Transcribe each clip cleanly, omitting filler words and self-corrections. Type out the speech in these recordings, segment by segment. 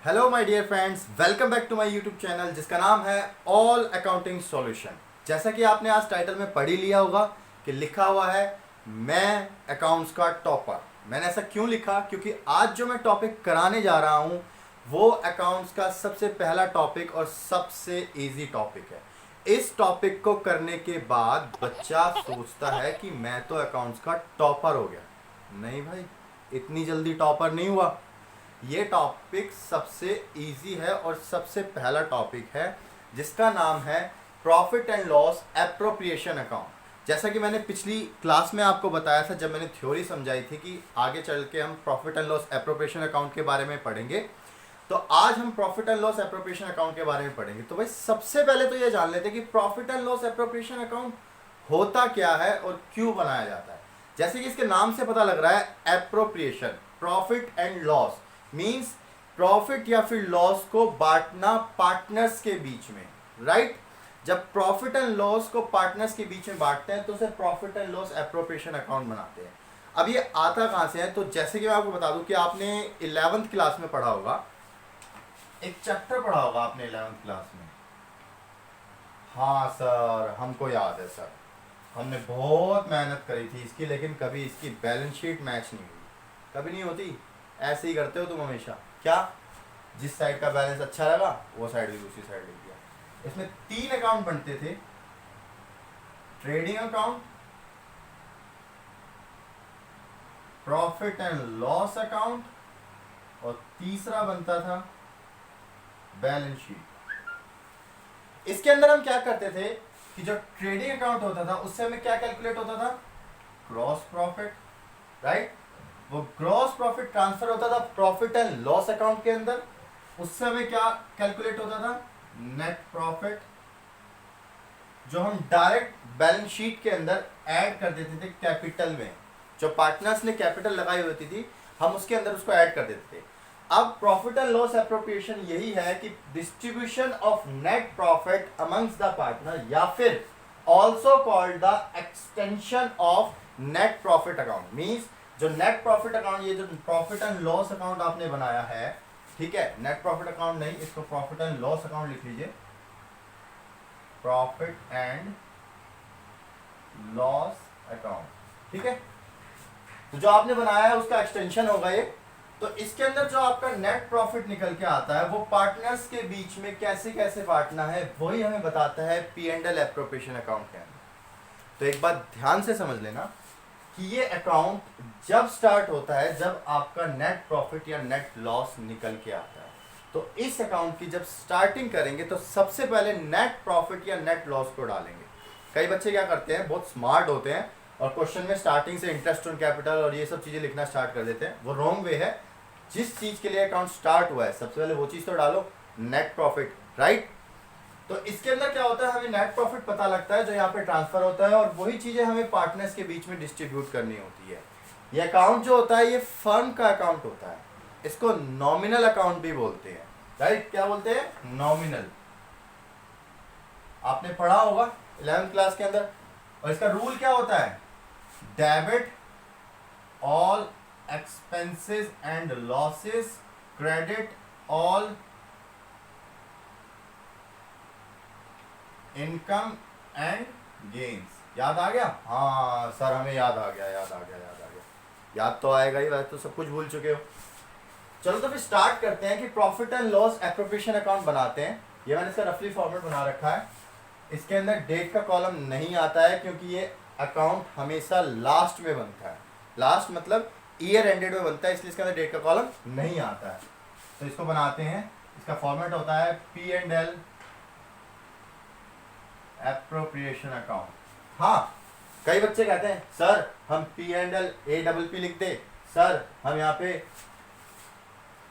Hello my dear friends, welcome back to my YouTube channel जिसका नाम है all accounting solution. जैसा कि आपने आज टाइटल में पढ़ ही लिया होगा कि लिखा हुआ है मैं अकाउंट्स का टॉपर। मैंने ऐसा क्यों लिखा? क्योंकि आज जो मैं टॉपिक कराने जा रहा हूँ वो अकाउंट्स का सबसे पहला टॉपिक और सबसे इजी टॉपिक है। इस टॉपिक को करने के बाद बच्चा सोचता है कि मैं तो अकाउंट्स का टॉपर हो गया। नहीं भाई, इतनी जल्दी टॉपर नहीं हुआ। ये टॉपिक सबसे इजी है और सबसे पहला टॉपिक है जिसका नाम है profit and loss appropriation account. जैसा कि मैंने पिछली क्लास में आपको बताया था जब मैंने थ्योरी समझाई थी कि आगे चल के हम profit and loss appropriation account के बारे में पढ़ेंगे, तो आज हम profit and loss appropriation account के बारे में पढ़ेंगे। तो भाई सबसे पहले तो ये जान लेते हैं कि profit and loss appropriation account होता क्या है और क्यों बनाया जाता है। जैसे कि इसके नाम से पता लग रहा है appropriation, profit and loss means profit या फिर लॉस को बांटना पार्टनर्स के बीच में, राइट। जब प्रॉफिट एंड लॉस को पार्टनर्स के बीच में बांटते हैं तो उसे profit and loss appropriation account बनाते हैं। अब ये आता कहां से है? तो जैसे कि मैं आपको बता दूं कि आपने 11th क्लास में पढ़ा होगा, एक चैप्टर पढ़ा होगा आपने 11th क्लास में। हाँ सर, हमको याद है सर, हमने बहुत मेहनत करी थी इसकी, लेकिन कभी इसकी बैलेंस शीट मैच नहीं हुई। कभी नहीं होती, ऐसे ही करते हो तुम हमेशा। क्या? जिस साइड का बैलेंस अच्छा लगा वो साइड भी दूसरी साइड लिख दिया। इसमें 3 अकाउंट बनते थे, trading account, profit and loss account और तीसरा बनता था बैलेंस शीट। इसके अंदर हम क्या करते थे कि जो ट्रेडिंग अकाउंट होता था उससे हमें क्या कैलकुलेट होता था? Gross profit, right. वो ग्रॉस प्रॉफिट ट्रांसफर होता था प्रॉफिट एंड लॉस अकाउंट के अंदर, उससे हमें क्या कैलकुलेट होता था? नेट प्रॉफिट, जो हम डायरेक्ट बैलेंस शीट के अंदर ऐड कर देते थे कैपिटल में। जो पार्टनर्स ने कैपिटल लगाई होती थी हम उसके अंदर उसको ऐड कर देते थे। अब प्रॉफिट एंड लॉस एप्रोप्रिएशन यही है कि distribution of net profit amongst the partner, या फिर also called the extension of net profit account. Means जो नेट प्रॉफिट अकाउंट, ये जो प्रॉफिट एंड लॉस अकाउंट आपने बनाया है, ठीक है, नेट प्रॉफिट अकाउंट नहीं, इसको प्रॉफिट एंड लॉस अकाउंट लिख लीजिए। प्रॉफिट एंड लॉस अकाउंट, ठीक है। तो जो आपने बनाया है उसका एक्सटेंशन होगा ये। तो इसके अंदर जो आपका नेट प्रॉफिट निकल के आता है वो पार्टनर्स के बीच में कैसे कैसे बांटना है वही हमें बताता है P and L appropriation account के अंदर। तो एक बात ध्यान से समझ लेना कि ये अकाउंट जब स्टार्ट होता है जब आपका नेट प्रॉफिट या नेट लॉस निकल के आता है। तो इस अकाउंट की जब स्टार्टिंग करेंगे तो सबसे पहले नेट प्रॉफिट या नेट लॉस को डालेंगे। कई बच्चे क्या करते हैं, बहुत स्मार्ट होते हैं और क्वेश्चन में स्टार्टिंग से इंटरेस्ट ऑन कैपिटल और ये सब चीजें लिखना स्टार्ट कर देते हैं। वो रॉन्ग वे है। जिस चीज के लिए अकाउंट स्टार्ट हुआ है सबसे पहले वो चीज तो डालो, नेट प्रॉफिट, राइट। तो इसके अंदर क्या होता है, हमें नेट प्रॉफिट पता लगता है जो यहाँ पे ट्रांसफर होता है और वही चीजें हमें पार्टनर्स के बीच में डिस्ट्रीब्यूट करनी होती है। ये अकाउंट जो होता है ये फर्म का अकाउंट होता है, इसको नॉमिनल अकाउंट भी बोलते हैं, राइट। क्या बोलते हैं? नॉमिनल। आपने पढ़ा होगा 11th क्लास के अंदर। और इसका रूल क्या होता है? Debit all expenses and losses, credit all income and gains. याद आ गया? हाँ सर, हमें याद आ गया, याद आ गया, याद आ गया। याद तो आएगा ही, वैसे तो सब कुछ भूल चुके हो। चलो तो फिर स्टार्ट करते हैं कि profit and loss appropriation account बनाते हैं। ये मैंने इसका रफली फॉर्मेट बना रखा है। इसके अंदर डेट का कॉलम नहीं आता है क्योंकि ये अकाउंट हमेशा लास्ट में बनता है। लास्ट मतलब ईयर एंडेड में बनता है, इसलिए इसके अंदर डेट का कॉलम नहीं आता है। तो इसको बनाते हैं। इसका फॉर्मेट होता है P and L appropriation account. हाँ, कई बच्चे कहते हैं सर हम P and L A double P लिख दे, सर हम यहाँ पे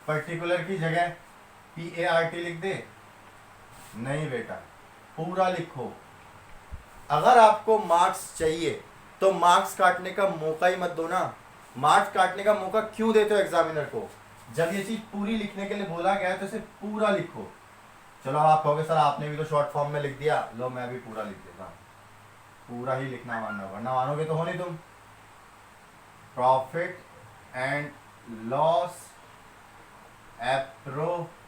पर्टिकुलर की जगह पी ए आर टी लिख दे। नहीं बेटा, पूरा लिखो। अगर आपको मार्क्स चाहिए तो मार्क्स काटने का मौका ही मत दो ना। मार्क्स काटने का मौका क्यों देते हो एग्जामिनर को? जब ये चीज पूरी लिखने के लिए बोला गया है तो इसे पूरा लिखो। चलो आप कहोगे सर आपने भी तो शॉर्ट फॉर्म में लिख दिया, लो मैं भी पूरा लिख देता हूँ। पूरा ही लिखना मानना, वरना मानोगे तो हो नहीं तुम। Profit and loss appropriation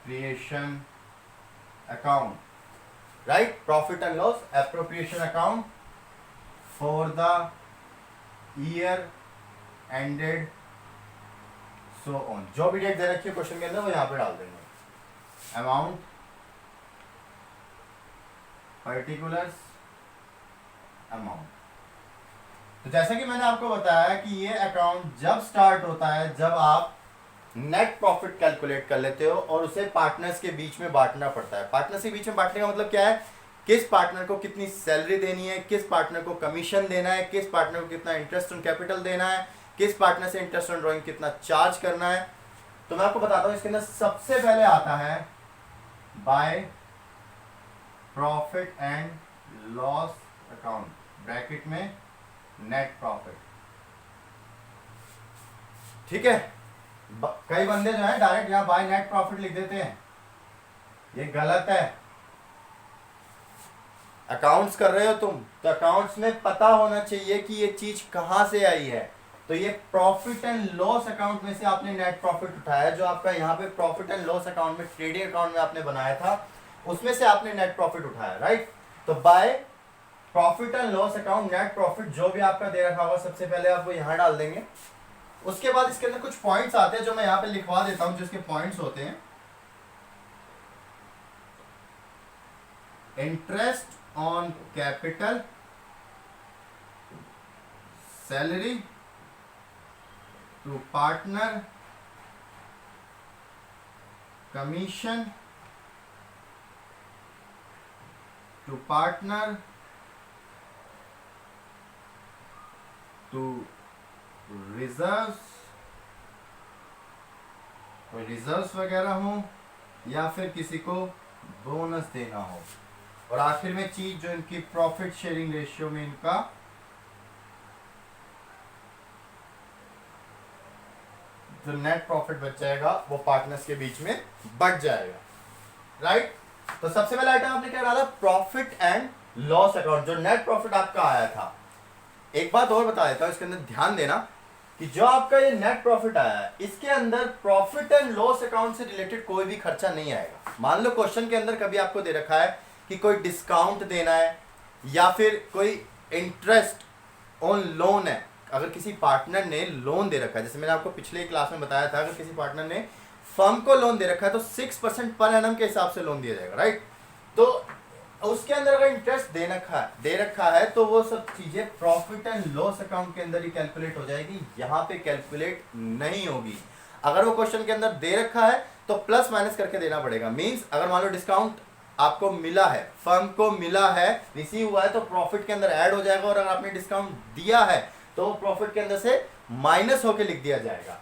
appropriation account, right? Profit and loss appropriation account for the year ended so on. जो भी डेट दे रखी है क्वेश्चन के अंदर वो यहाँ पे डाल देंगे. Amount, particulars, amount. तो जैसा कि मैंने आपको बताया कि ये अकाउंट जब स्टार्ट होता है जब आप नेट प्रॉफिट कैलकुलेट कर लेते हो और उसे पार्टनर्स के बीच में बांटना पड़ता है. पार्टनर्स के बीच में बांटने का मतलब क्या है? किस पार्टनर को कितनी सैलरी देनी है, किस पार्टनर को कमीशन देना है, किस पार्टनर को कितना इंटरेस्ट ऑन कैपिटल देना है, किस पार्टनर से इंटरेस्ट ऑन ड्राइंग कितना चार्ज करना है. तो मैं आपको बताता हूं इसके अंदर सबसे पहले आता है by profit and loss account, bracket में नेट प्रॉफिट. ठीक है. कई बंदे जो है डायरेक्ट यहां बाय नेट प्रॉफिट लिख देते हैं, ये गलत है. अकाउंट्स कर रहे हो तुम तो अकाउंट्स में पता होना चाहिए कि ये चीज कहां से आई है. तो ये प्रॉफिट एंड लॉस अकाउंट में से आपने नेट प्रॉफिट उठाया, जो आपका यहाँ पे प्रॉफिट एंड लॉस अकाउंट में ट्रेडिंग अकाउंट में आपने बनाया था उसमें से आपने नेट प्रॉफिट उठाया, राइट. तो by profit and loss account net profit जो भी आपका दे रखा होगा सबसे पहले आप वो यहाँ डाल देंगे. उसके बाद इसके अंदर कुछ पॉइंट्स आते हैं जो मैं यहाँ पे लिखवा देता हूं, जिसके पॉइंट्स होते हैं. Interest on capital, salary to partner, commission to partner, to reserves, कोई रिजर्व्स वगैरह हो या फिर किसी को बोनस देना हो. और आखिर में चीज जो इनकी प्रॉफिट शेयरिंग रेशियो में इनका जो नेट प्रॉफिट बच जाएगा वो पार्टनर्स के बीच में बच जाएगा, राइट. तो सबसे पहला आइटम आपने क्या डाला? प्रॉफिट एंड लॉस अकाउंट, जो नेट प्रॉफिट आपका आया था. एक बात और बता देता हूं, इसके अंदर ध्यान देना कि जो आपका ये नेट प्रॉफिट आया है इसके अंदर प्रॉफिट एंड लॉस अकाउंट से रिलेटेड कोई भी खर्चा नहीं आएगा. मान लो क्वेश्चन के अंदर कभी आपको दे रखा है कि कोई डिस्काउंट देना है या फिर कोई इंटरेस्ट ऑन लोन है. अगर किसी पार्टनर ने लोन दे रखा है, जैसे मैंने आपको पिछले क्लास में बताया था, अगर किसी पार्टनर ने फर्म को लोन दे रखा है तो 6% पर एनम के हिसाब से लोन दिया जाएगा, राइट. तो उसके अंदर अगर इंटरेस्ट दे रखा है तो वो सब चीजें प्रॉफिट एंड लॉस अकाउंट के अंदर ही कैलकुलेट हो जाएगी, यहाँ पे कैलकुलेट नहीं होगी. अगर वो क्वेश्चन के अंदर दे रखा है तो प्लस माइनस करके देना पड़ेगा. मींस अगर मान लो डिस्काउंट आपको मिला है, फर्म को मिला है, रिसीव हुआ है, तो प्रॉफिट के अंदर ऐड हो जाएगा. और अगर आपने डिस्काउंट दिया है तो प्रॉफिट के अंदर से माइनस होके लिख दिया जाएगा.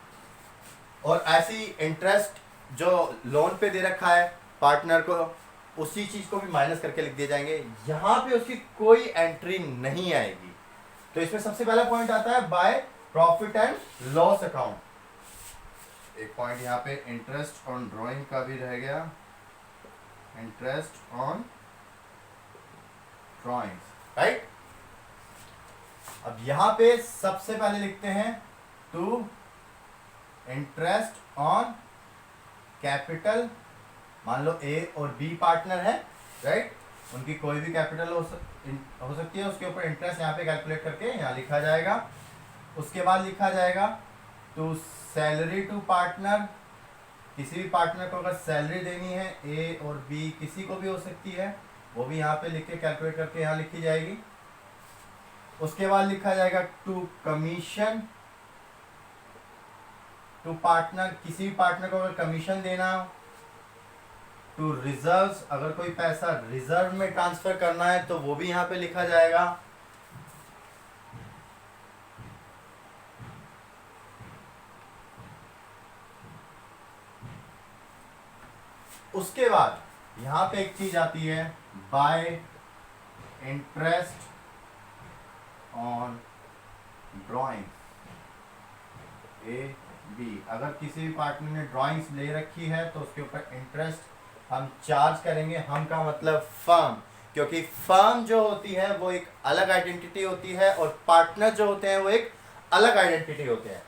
और ऐसी इंटरेस्ट जो लोन पे दे रखा है पार्टनर को, उसी चीज को भी माइनस करके लिख दिए जाएंगे. यहां पे उसकी कोई एंट्री नहीं आएगी. तो इसमें सबसे पहला पॉइंट आता है by profit and loss account. एक पॉइंट यहाँ पे इंटरेस्ट ऑन ड्रॉइंग का भी रह गया, इंटरेस्ट ऑन ड्रॉइंग, राइट. अब यहां पे सबसे पहले लिखते हैं टू इंटरेस्ट ऑन कैपिटल. मान लो ए और बी पार्टनर है, राइट. उनकी कोई भी कैपिटल हो सकती है, उसके ऊपर इंटरेस्ट यहाँ पे कैलकुलेट करके यहाँ लिखा जाएगा. उसके बाद लिखा जाएगा टू सैलरी टू पार्टनर. किसी भी पार्टनर को अगर सैलरी देनी है, ए और बी किसी को भी हो सकती है, वो भी यहाँ पे लिख के कैलकुलेट करके यहाँ लिखी जाएगी. उसके बाद लिखा जाएगा टू कमीशन टू पार्टनर. किसी भी पार्टनर को अगर कमीशन देना हो. टू रिजर्व्स, अगर कोई पैसा रिजर्व में ट्रांसफर करना है तो वो भी यहाँ पे लिखा जाएगा. उसके बाद यहाँ पे एक चीज आती है by interest on drawing, A B. अगर किसी भी पार्टनर ने ड्राइंग्स ले रखी है तो उसके ऊपर इंटरेस्ट हम चार्ज करेंगे. हम का मतलब फर्म, क्योंकि फर्म जो होती है वो एक अलग आइडेंटिटी होती है और पार्टनर जो होते हैं वो एक अलग आइडेंटिटी होते हैं.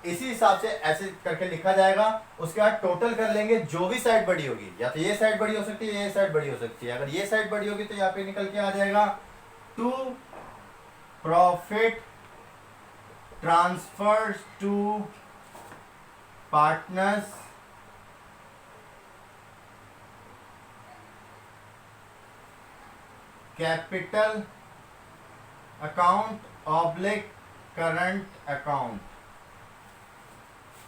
इसी हिसाब से ऐसे करके लिखा जाएगा। उसके बाद टोटल कर लेंगे, जो भी साइड बड़ी होगी, या तो ये साइड बड़ी हो सकती है, ये साइड बड़ी हो सकती है। अगर ये साइड बड़ी होगी तो यहाँ पे निकल के आ जाएगा to profit transfer to partners capital account oblique current account,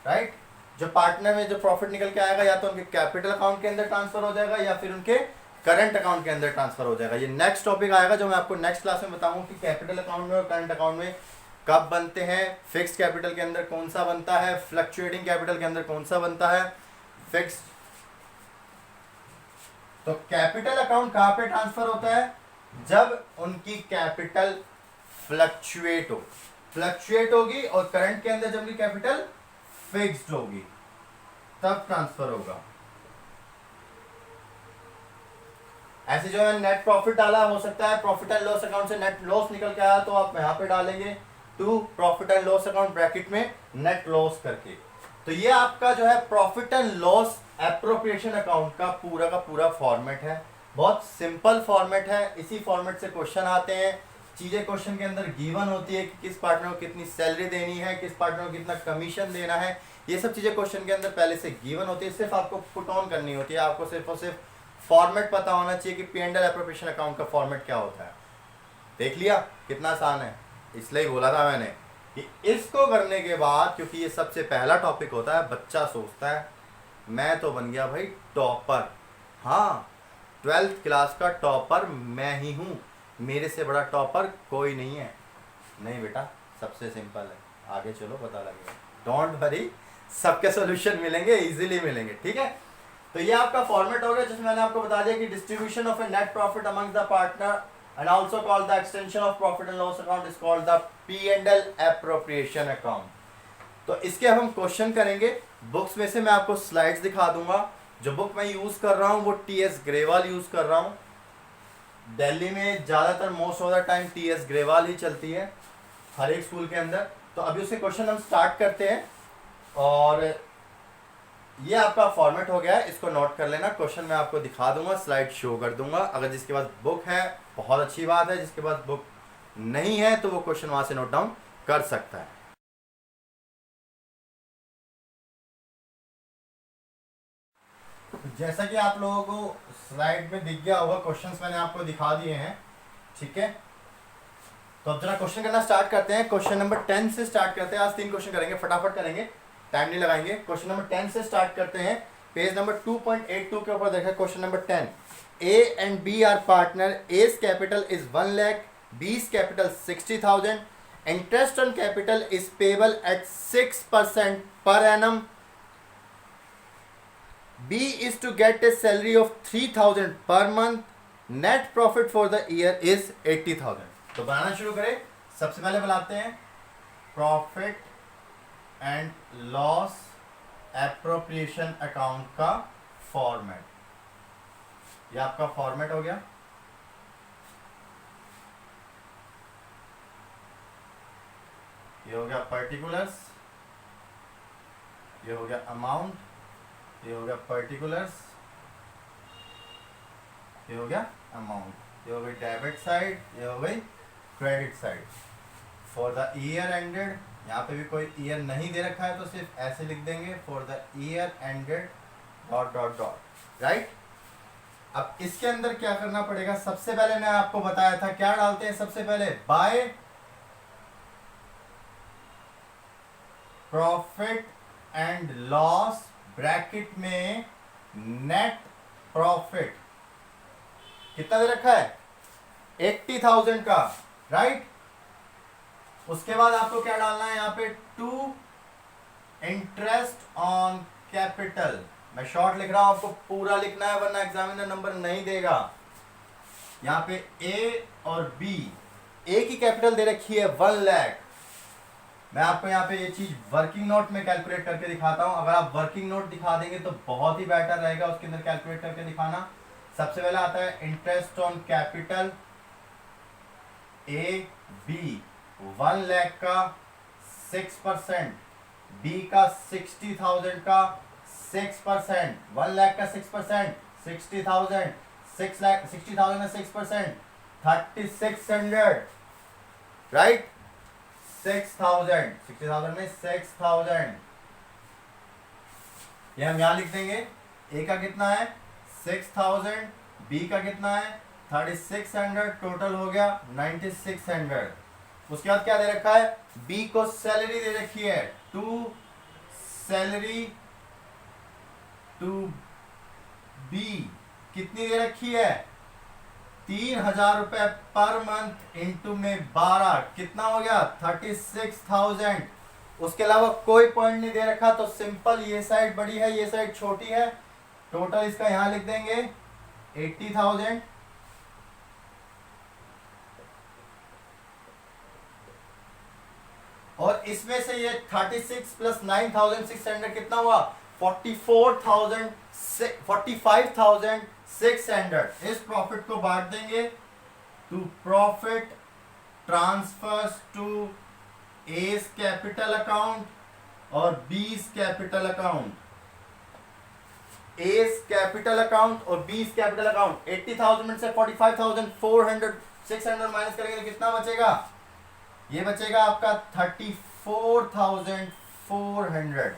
right. जो पार्टनर में जो प्रॉफिट निकल के आएगा या तो उनके कैपिटल अकाउंट के अंदर ट्रांसफर हो जाएगा या फिर उनके करंट अकाउंट के अंदर ट्रांसफर हो जाएगा। ये नेक्स्ट टॉपिक आएगा जो मैं आपको नेक्स्ट क्लास में बताऊंगा कि कैपिटल अकाउंट में और करंट अकाउंट में कब बनते हैं, फिक्स्ड कैपिटल के अंदर कौन सा बनता है, फ्लक्चुएटिंग कैपिटल के अंदर कौन सा बनता है, फिक्स्ड। तो कैपिटल अकाउंट कहां पे ट्रांसफर होता है? जब उनकी कैपिटल फ्लक्चुएट हो, फ्लक्चुएट होगी और करंट के अंदर जब उनकी कैपिटल फिक्स्ड होगी तब ट्रांसफर होगा। ऐसे जो है नेट प्रॉफिट डाला, हो सकता है प्रॉफिट एंड लॉस अकाउंट से नेट लॉस निकल के आया तो आप यहाँ पे डालेंगे to profit and loss account bracket में नेट लॉस करके। तो ये आपका जो है profit and loss appropriation account का पूरा फॉर्मेट है। बहुत सिंपल फॉर्मेट है, इसी फॉर्मेट से क्वेश्चन आते हैं। चीजें क्वेश्चन के अंदर गिवन होती है कि किस पार्टनर को कितनी सैलरी देनी है, किस पार्टनर को कितना कमीशन देना है, ये सब चीजें क्वेश्चन के अंदर पहले से गिवन होती है। सिर्फ आपको पुट ऑन करनी होती है, आपको सिर्फ और सिर्फ फॉर्मेट पता होना चाहिए कि P&L एप्रोप्रिएशन अकाउंट का फॉर्मेट क्या होता है। देख लिया कितना आसान है, इसलिए बोला था मैंने कि इसको करने के बाद, क्योंकि ये सबसे पहला टॉपिक होता है, बच्चा सोचता है मैं तो बन गया भाई टॉपर। हाँ, 12th क्लास का टॉपर मैं ही हूँ, मेरे से बड़ा टॉपर कोई नहीं है। नहीं बेटा, सबसे सिंपल है, आगे चलो पता लगेगा। डोंट वरी, सबके सॉल्यूशन मिलेंगे, इजीली मिलेंगे, ठीक है। तो ये आपका फॉर्मेट हो गया जिसमें मैंने आपको बता दिया कि distribution of A net profit among the partner and also called the extension of profit and loss account is called the P&L appropriation account. तो इसके अब हम क्वेश्चन करेंगे। बुक्स में से मैं आपको स्लाइड्स दिखा दूंगा। जो बुक मैं यूज कर रहा हूँ वो TS ग्रेवाल यूज कर रहा हूँ। दिल्ली में ज्यादातर most of the time TS Grewal ही चलती है हर एक स्कूल के अंदर। तो अभी उसके क्वेश्चन हम स्टार्ट करते हैं और ये आपका फॉर्मेट हो गया है, इसको नोट कर लेना। क्वेश्चन मैं आपको दिखा दूंगा, स्लाइड शो कर दूंगा। अगर जिसके पास बुक है बहुत अच्छी बात है, जिसके पास बुक नहीं है तो वो क्वेश्चन वहां से नोट डाउन कर सकता है। जैसा कि आप लोगों को स्लाइड में दिख गया होगा, क्वेश्चंस मैंने आपको दिखा दिए हैं, ठीक है। तो अब जरा क्वेश्चन करना स्टार्ट करते हैं। क्वेश्चन नंबर 10 से स्टार्ट करते हैं। आज 3 क्वेश्चन करेंगे, फटाफट करेंगे, टाइम नहीं लगाएंगे। क्वेश्चन नंबर 10 से स्टार्ट करते हैं। पेज नंबर 2.82 के ऊपर देखा question number 10। A and B are partner. A's capital is 1 lakh, B's capital 60,000. Interest on capital is payable at 6% per annum. B is to get a salary of 3,000 per month. Net profit for the year is 80,000. तो बनाना शुरू करें। सबसे पहले बनाते हैं profit and loss appropriation account का format. ये आपका फॉर्मेट हो गया। ये हो गया पर्टिकुलर्स, ये हो गया अमाउंट, ये हो गया पर्टिकुलर्स, ये हो गया अमाउंट, ये हो गई डेबिट साइड, ये हो गई credit side. For the year ended, यहाँ पे भी कोई ईयर नहीं दे रखा है तो सिर्फ ऐसे लिख देंगे for the year ended dot dot dot, right. अब इसके अंदर क्या करना पड़ेगा? सबसे पहले मैं आपको बताया था क्या डालते हैं। सबसे पहले by profit and loss bracket में नेट प्रॉफिट कितना दे रखा है? 80,000 का, राइट। उसके बाद आपको क्या डालना है यहाँ पे? To interest on capital. मैं शॉर्ट लिख रहा हूं, आपको पूरा लिखना है वरना एग्जामिनर नंबर नहीं देगा। यहाँ पे ए और बी, ए की कैपिटल दे रखी है 1 लाख। मैं आपको यहाँ पे ये चीज वर्किंग नोट में कैलकुलेट करके दिखाता हूं। अगर आप वर्किंग नोट दिखा देंगे तो बहुत ही बेटर रहेगा उसके अंदर कैलकुलेट करके दिखाना। सबसे पहले आता है interest on capital A B 1 lakh का 6%, बी का 60,000 का 6%, 1 लाख का 6%, 60,000, 6 लाख 60,000 का 6%, 3600, राइट, 6,000, 60,000 में 6,000, ये हम यहां लिख देंगे। ए का कितना है 6,000, बी का कितना है 3600, टोटल हो गया 9600। उसके बाद क्या दे रखा है, बी को सैलरी दे रखी है, टू सैलरी टू बी कितनी दे रखी है 3,000 रुपए पर मंथ, इंटू में 12 कितना हो गया 36,000। उसके अलावा कोई पॉइंट नहीं दे रखा, तो सिंपल ये साइड बड़ी है ये साइड छोटी है, टोटल इसका यहां लिख देंगे 80,000। और इसमें से ये 36 प्लस 9,600 कितना हुआ 45,600। इस प्रॉफिट को बांट देंगे to profit transfers to A's capital account और B's capital account. A's capital account और बीस कैपिटल अकाउंट। 80,000 में से 45,600 माइनस करेंगे तो कितना बचेगा, ये बचेगा आपका 34,400,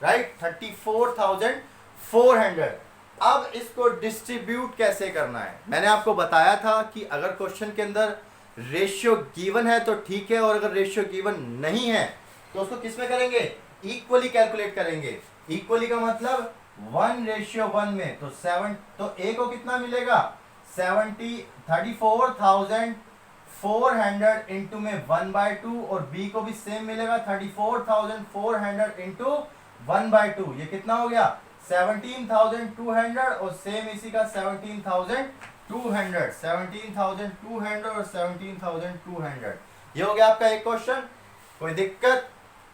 राइट, 34,400। अब इसको डिस्ट्रीब्यूट कैसे करना है, मैंने आपको बताया था कि अगर क्वेश्चन के अंदर रेशियो गिवन है तो ठीक है, और अगर रेशियो गिवन नहीं है तो उसको किस में करेंगे, इक्वली कैलकुलेट करेंगे। इक्वली का मतलब 1:1 में, तो 7, तो ए को कितना मिलेगा 34,400 इंटू में 1/2, और बी को भी सेम मिलेगा 34,400 इंटू 1/2, ये कितना हो गया 17,200, और सेम इसी का 17,200, 17,200 और 17,200। ये हो गया आपका एक क्वेश्चन। कोई दिक्कत,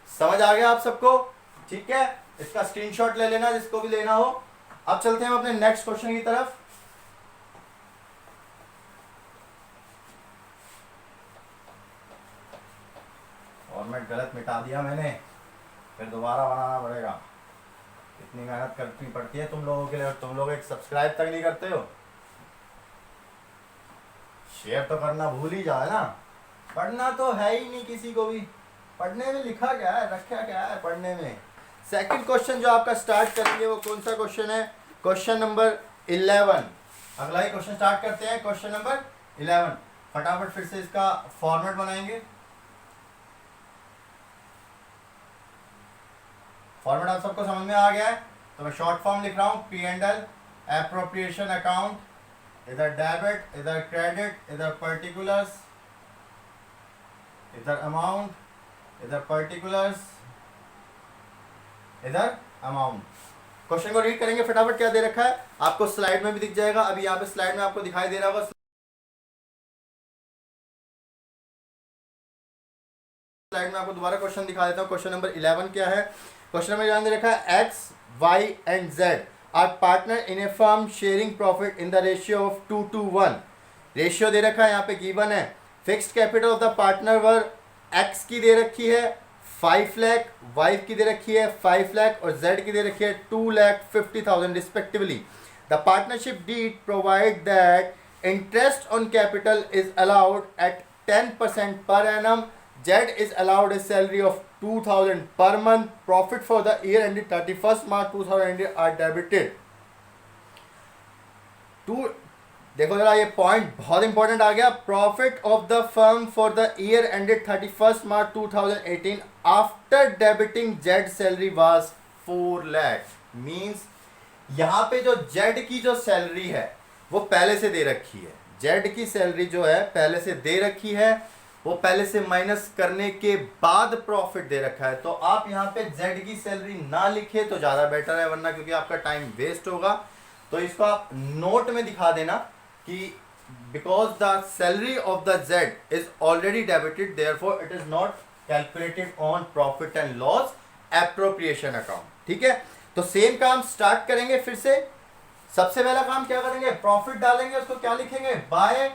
समझ आ गया आप सबको, ठीक है, इसका स्क्रीनशॉट ले लेना जिसको भी लेना हो। अब चलते हैं अपने नेक्स्ट क्वेश्चन की तरफ। फॉर्मेट गलत मिटा दिया मैंने, फिर दोबारा बनाना पड़ेगा। इतनी मेहनत करनी पड़ती है तुम लोगों के लिए, और तुम लोग एक सब्सक्राइब तक नहीं करते हो। शेयर तो करना भूल ही जाए ना, पढ़ना तो है ही नहीं किसी को भी। पढ़ने में लिखा क्या है, रखा क्या है पढ़ने में। सेकंड क्वेश्चन जो आपका स्टार्ट करेंगे वो कौन सा क्वेश्चन है, क्वेश्चन नंबर 11। अगला ही क्वेश्चन स्टार्ट करते हैं, क्वेश्चन नंबर 11। फटाफट फिर से इसका फॉर्मेट बनाएंगे। फॉर्मेट आप सबको समझ में आ गया है, तो मैं शॉर्ट फॉर्म लिख रहा हूं, P&L एप्रोप्रिएशन अकाउंट, इधर डेबिट इधर क्रेडिट, इधर पर्टिकुलर्स, इधर अमाउंट, इधर पर्टिकुलर्स, इधर अमाउंट। क्वेश्चन को रीड करेंगे फटाफट, क्या दे रखा है आपको स्लाइड में भी दिख जाएगा। अभी यहाँ पे स्लाइड में आपको दिखाई दे रहा होगा, स्लाइड में आपको दोबारा क्वेश्चन दिखा देता हूँ। क्वेश्चन नंबर 11 क्या है, क्वेश्चन नंबर 11 दे रखा है X, Y and Z are partner in a firm sharing profit in the ratio of 2:1। रेशियो दे रखा है, यहाँ पे गिवन है। Fixed capital of the partner were X की दे रखी है 5 लाख, Y की दे रखी है 5 लाख और Z की दे रखी है 2,50,000 respectively. The partnership deed provide that interest on capital is allowed at 10% per annum. Z is allowed a salary of 2,000 per month. Profit for the year ended 31st March 2000 are debited. देखो जरा, ये point बहुत important आ गया। Profit of the firm for the year ended 31st March 2018 after debiting Z salary was 4 lakh. Means यहाँ पे जो Z की जो सैलरी है वो पहले से दे रखी है। जेड की सैलरी जो है पहले से दे रखी है, वो पहले से माइनस करने के बाद प्रॉफिट दे रखा है। तो आप यहाँ पे जेड की सैलरी ना लिखे तो ज़्यादा बेटर है, वरना क्योंकि आपका टाइम वेस्ट होगा। तो इसको आप नोट में दिखा देना कि because the salary of the Z is already debited, therefore it is not calculated on profit and loss appropriation account. ठीक है, तो सेम काम स्टार्ट करेंगे फिर से। सबसे पहला काम क्या करेंगे, प्रॉफिट डालेंगे, उसको क्या लिखेंगे, by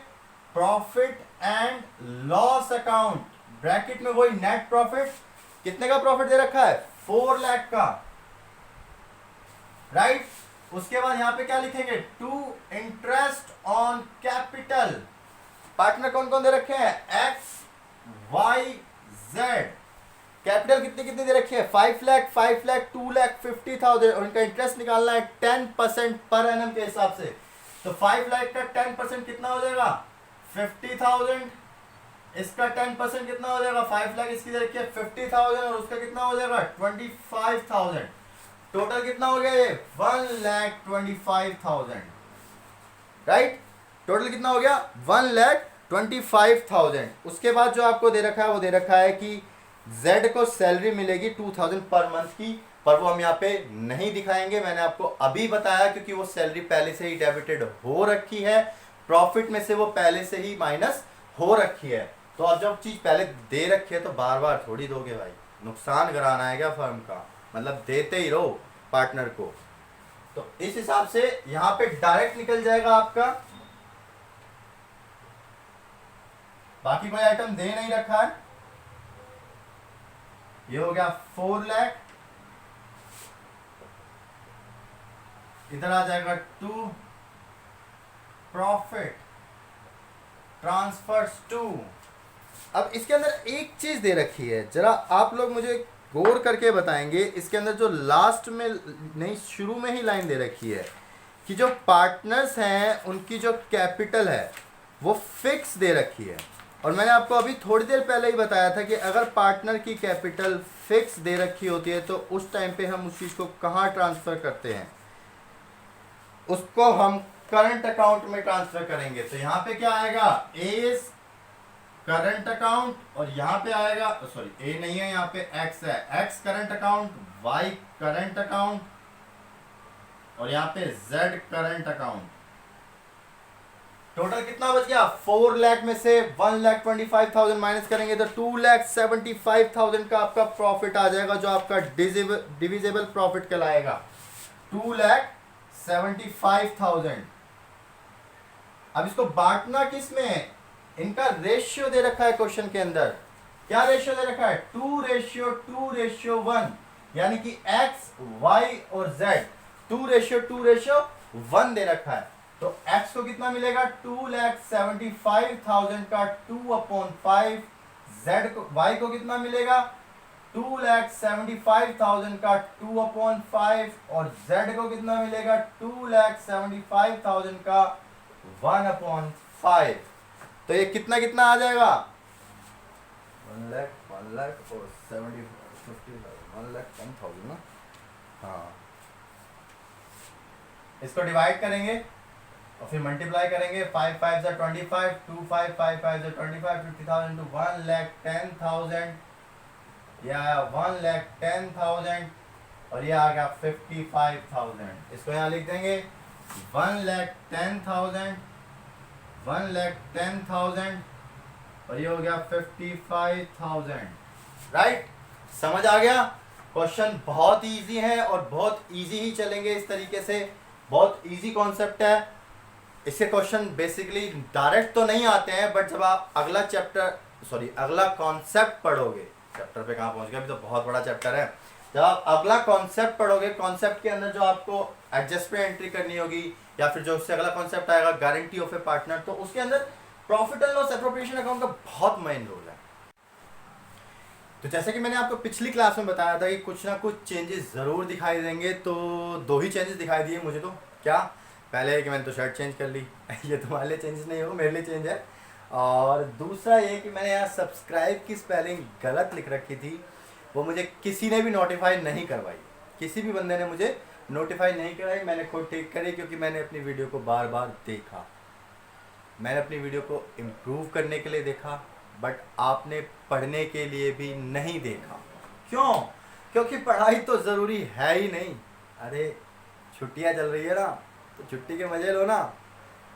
profit and loss account, bracket में वही नेट प्रॉफिट। कितने का प्रॉफिट दे रखा है 4 लाख का, राइट। उसके बाद यहां पे क्या लिखेंगे, to interest on capital. Partner कौन कौन दे रखे हैं, एक्स वाई जेड। कैपिटल कितनी कितनी दे रखी है, 5 लाख, 5 लाख, 2 लाख, 50,000, और इनका इंटरेस्ट निकालना है 10% पर एनम के हिसाब से। तो 5 लाख का 10% कितना हो जाएगा, 50,000। इसका 10% कितना हो जाएगा, 5 लाख इसकी दे रखी है 50,000, और उसका कितना हो जाएगा 25,000। टोटल कितना हो गया ये, 1,25,000, राइट। टोटल कितना हो गया, 1,25,000। उसके बाद जो आपको दे रखा है वो दे रखा है कि Z को सैलरी मिलेगी 2,000 पर मंथ की, पर वो हम यहाँ पे नहीं दिखाएंगे। मैंने आपको अभी बताया क्योंकि वो सैलरी पहले से ही डेबिटेड हो रखी है, प्रॉफिट में से वो पहले से ही माइनस हो रखी है। तो अब जब चीज पहले दे रखी है तो बार बार थोड़ी दोगे भाई, नुकसान कराना है क्या फर्म का, मतलब देते ही रहो पार्टनर को। तो इस हिसाब से यहाँ पे डायरेक्ट निकल जाएगा आपका, बाकी कोई आइटम दे नहीं रखा है। ये हो गया 4 लाख, इधर आ जाएगा 2 प्रॉफिट ट्रांसफर्स 2। अब इसके अंदर एक चीज दे रखी है, जरा आप लोग मुझे गौर करके बताएंगे। इसके अंदर जो लास्ट में नहीं, शुरू में ही लाइन दे रखी है कि जो पार्टनर्स हैं उनकी जो कैपिटल है वो फिक्स दे रखी है। और मैंने आपको अभी थोड़ी देर पहले ही बताया था कि अगर पार्टनर की कैपिटल फिक्स दे रखी होती है तो उस टाइम पे हम उस चीज़ को कहाँ ट्रांसफ़र करते हैं, उसको हम करंट अकाउंट में ट्रांसफ़र करेंगे। तो यहाँ पे क्या आएगा, ए करंट अकाउंट, और यहाँ पे आएगा, सॉरी ए नहीं है, यहाँ पे एक्स है, X current account, Y current account, और यहाँ पे जेड करंट अकाउंट। टोटल कितना बच गया, 4 लाख में से 1,25,000 माइनस करेंगे तो 2,75,000 का आपका प्रॉफिट आ जाएगा, जो आपका डिविजिबल प्रॉफिट कहलाएगा, 2,75,000। अब इसको बांटना किस में है, इनका रेशियो दे रखा है क्वेश्चन के अंदर। क्या रेशियो दे रखा है, 2:2:1, यानी कि x, y और z 2:2:1 दे रखा है। तो x को कितना मिलेगा, 2,75,000 का 2/5, z को, y को कितना मिलेगा 2,75,000 का 2/5, और z को कितना मिलेगा 2,75,000 का 1/5। तो ये कितना कितना आ जाएगा, 1 लाख और 1,10,000 ना। हाँ, इसको डिवाइड करेंगे और फिर मल्टीप्लाई करेंगे, 5 5 जा 25, 2 5 5 5 जा 25, 50,000 टू 1,10,000, या 1,10,000, और ये आ गया 55,000। इसको यहाँ लिख देंगे 1,10,000, 1,10,000, और ये हो गया 55,000, राइट। समझ आ गया, क्वेश्चन बहुत इजी है और बहुत इजी ही चलेंगे इस तरीके से, बहुत इजी कॉन्सेप्ट है। इसके क्वेश्चन बेसिकली डायरेक्ट तो नहीं आते हैं, बट जब आप अगला अगला कॉन्सेप्ट पढ़ोगे, चैप्टर पे कहाँ पहुंच गया, अभी तो बहुत बड़ा चैप्टर है। जब आप अगला कॉन्सेप्ट पढ़ोगे, कॉन्सेप्ट के अंदर जो आपको एडजस्टमेंट एंट्री करनी होगी, या फिर जो उससे अगला कॉन्सेप्ट आएगा गारंटी ऑफ ए पार्टनर, तो उसके अंदर profit and loss appropriation account का बहुत मेन रोल है। तो जैसे कि मैंने आपको पिछली क्लास में बताया था कि कुछ ना कुछ चेंजेस ज़रूर दिखाई देंगे, तो 2 ही चेंजेस दिखाई दिए मुझे। तो क्या, पहले कि मैंने तो शर्ट चेंज कर ली ये तुम्हारे लिए चेंजेस नहीं हो, मेरे लिए चेंज है। और दूसरा ये कि मैंने यहाँ सब्सक्राइब की स्पेलिंग गलत लिख रखी थी, वो मुझे किसी ने भी नोटिफाई नहीं करवाई, किसी भी बंदे ने मुझे नोटिफाई नहीं कराई, मैंने खुद ठीक करी, क्योंकि मैंने अपनी वीडियो को बार बार देखा, मैंने अपनी वीडियो को इम्प्रूव करने के लिए देखा, बट आपने पढ़ने के लिए भी नहीं देखा। क्यों? क्योंकि पढ़ाई तो ज़रूरी है ही नहीं। अरे छुट्टियां चल रही है ना, तो छुट्टी के मज़े लो ना,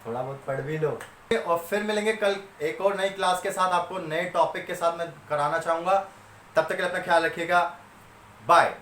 थोड़ा बहुत पढ़ भी लो। और फिर मिलेंगे कल एक और नई क्लास के साथ, आपको नए टॉपिक के साथ मैं कराना चाहूँगा। तब तक के लिए अपना ख्याल रखिएगा, बाय।